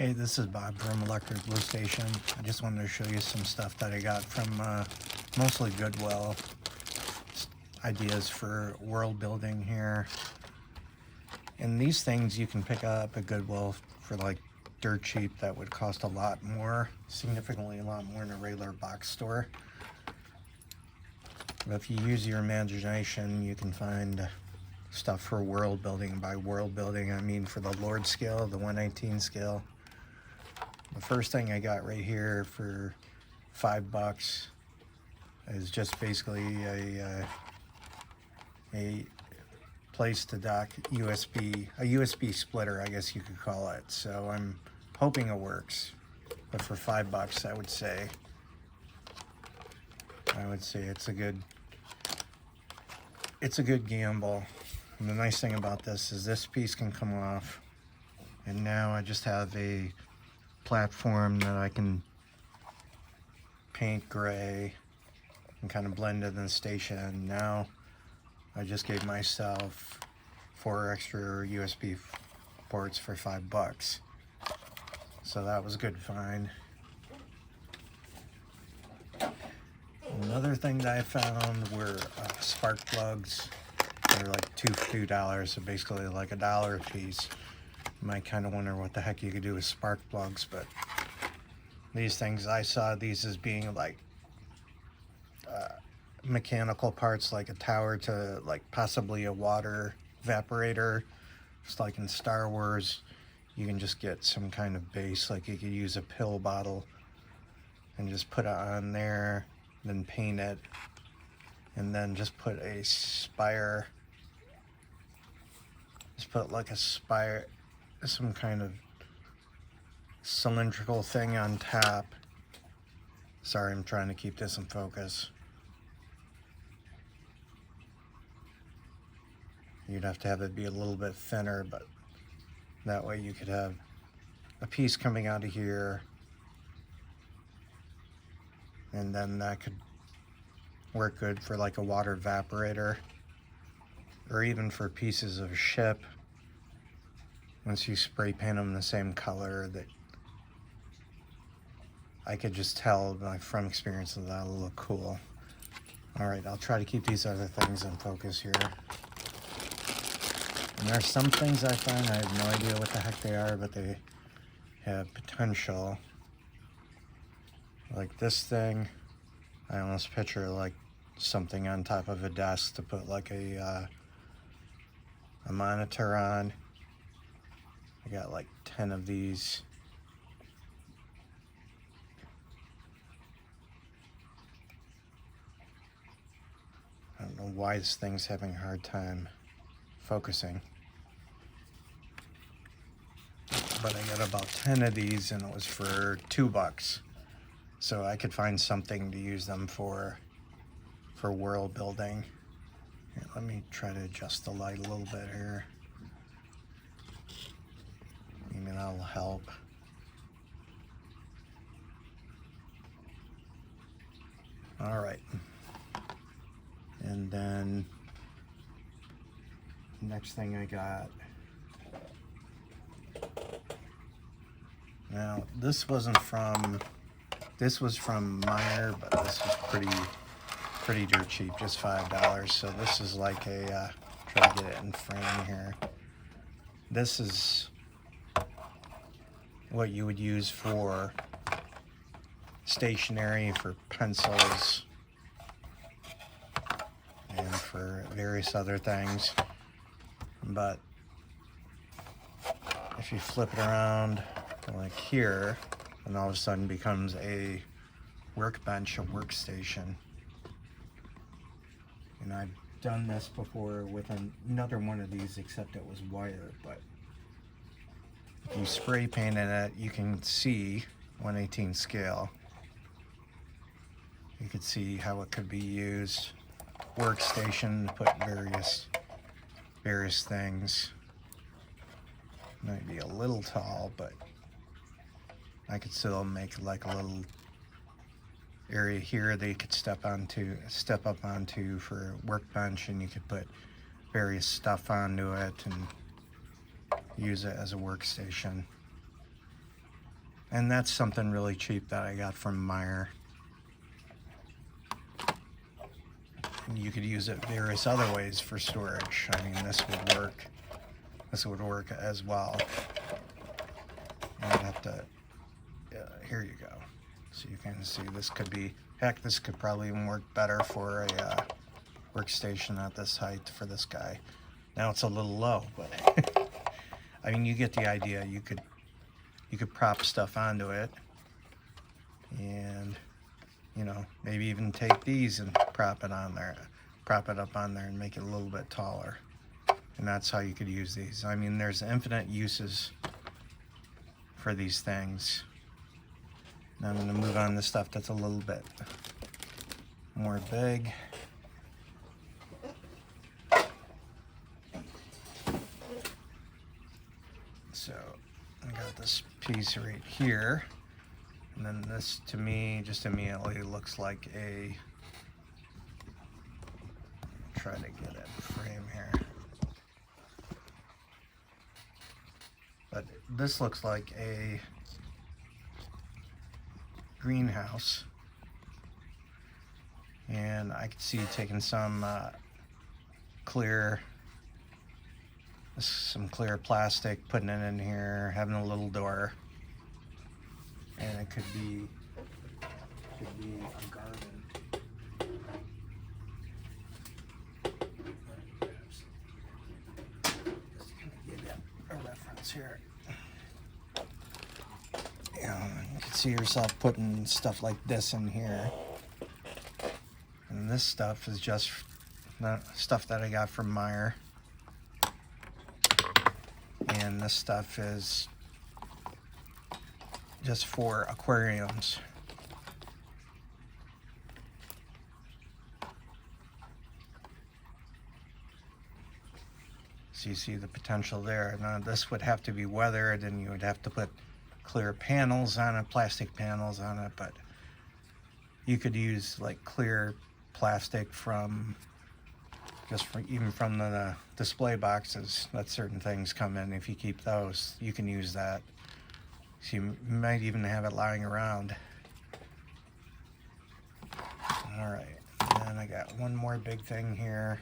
Hey, this is Bob from Electric Blue Station. I just wanted to show you some stuff that I got from mostly Goodwill. Ideas for world building here. And these things you can pick up at Goodwill for like dirt cheap. That would cost a lot more, significantly a lot more in a regular box store. But if you use your imagination, you can find stuff for world building. By world building, I mean for the Lord scale, the 1/18 scale. The first thing I got right here for $5 is just basically a place to dock a USB splitter, I guess you could call it. So I'm hoping it works, but for $5, I would say it's a good gamble. And the nice thing about this is this piece can come off, and now I just have a platform that I can paint gray and kind of blend it in the station. Now I just gave myself 4 extra USB ports for $5, so that was a good find. Another thing that I found were spark plugs. They're like $2, so basically like $1 a piece. You might kind of wonder what the heck you could do with spark plugs, but these things, I saw these as being like mechanical parts, like a tower to like possibly a water evaporator. Just like in Star Wars, you can just get some kind of base, like you could use a pill bottle and just put it on there, then paint it, and then just put a spire, like a spire, some kind of cylindrical thing on top. Sorry, I'm trying to keep this in focus. You'd have to have it be a little bit thinner, but that way you could have a piece coming out of here, and then that could work good for like a water evaporator, or even for pieces of a ship. Once you spray paint them the same color, that I could just tell from experience that that'll look cool. Alright, I'll try to keep these other things in focus here. And there are some things I find, I have no idea what the heck they are, but they have potential. Like this thing, I almost picture like something on top of a desk to put like a monitor on. I got like 10 of these. I don't know why this thing's having a hard time focusing. But I got about 10 of these, and it was for $2. So I could find something to use them for world building. Here, let me try to adjust the light a little bit here. Maybe that'll help. All right. And then next thing I got. Now this was from Meijer, but this is pretty dirt cheap, just $5. So this is like a try to get it in frame here. This is what you would use for stationery, for pencils, and for various other things. But if you flip it around like here, and all of a sudden becomes a workbench, a workstation. And I've done this before with another one of these, except it was wire. But if you spray paint in it, you can see 1/18 scale. You could see how it could be used. Workstation to put various things. Might be a little tall, but I could still make like a little area here they could step up onto for a workbench, and you could put various stuff onto it and use it as a workstation. And that's something really cheap that I got from Meijer. And you could use it various other ways for storage. I mean, this would work. This would work as well. And I'd have to, here you go. So you can see this could be, heck, this could probably even work better for a workstation at this height for this guy. Now it's a little low, but I mean, you get the idea. You could prop stuff onto it, and you know, maybe even take these and prop it on there, prop it up on there, and make it a little bit taller. And that's how you could use these. I mean, there's infinite uses for these things. Now I'm going to move on to stuff that's a little bit more big. So I got this piece right here, and then this to me just immediately looks like a, try to get it frame here, but this looks like a greenhouse, and I could see taking some clear plastic, putting it in here, having a little door, and it could be a garden. Just gonna give you a reference here. You can see yourself putting stuff like this in here, and this stuff is just stuff that I got from Meijer. And this stuff is just for aquariums. So you see the potential there. Now this would have to be weathered, and you would have to put clear panels on it, plastic panels on it, but you could use like clear plastic from even from the display boxes that certain things come in. If you keep those, you can use that. So you might even have it lying around. All right, and then I got one more big thing here.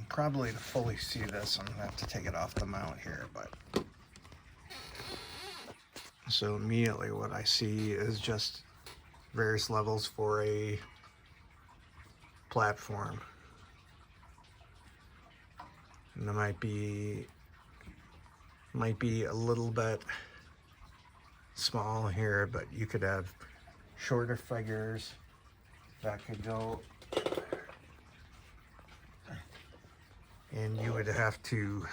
Probably to fully see this, I'm gonna have to take it off the mount here, but so immediately what I see is just various levels for a platform. And it might be a little bit small here, but you could have shorter figures that could go, and you would have to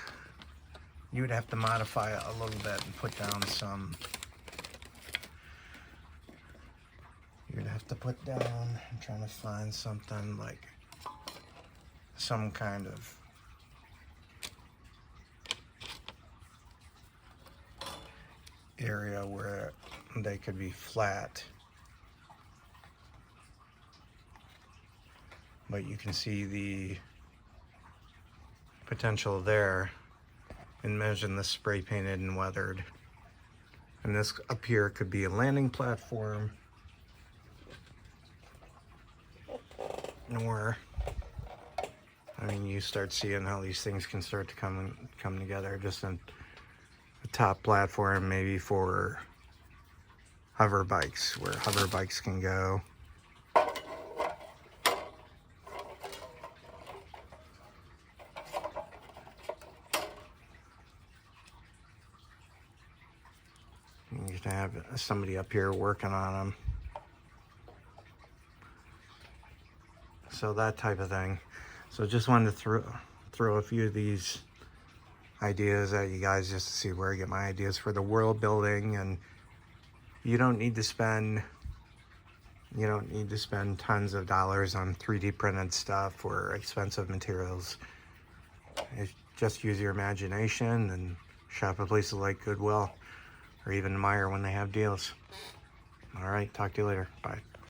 modify it a little bit and put down some, you'd have to put down, I'm trying to find something like some kind of area where they could be flat, but you can see the potential there. Imagine this spray painted and weathered, and this up here could be a landing platform, or I mean, you start seeing how these things can start to come together. Just a top platform maybe for hover bikes, where hover bikes can go. You can have somebody up here working on them. So that type of thing. So just wanted to throw a few of these ideas at you guys just to see where I get my ideas for the world building. And you don't need to spend tons of dollars on 3D printed stuff or expensive materials. Just use your imagination and Shop at places like Goodwill or even Meijer when they have deals. All right, talk to you later. Bye.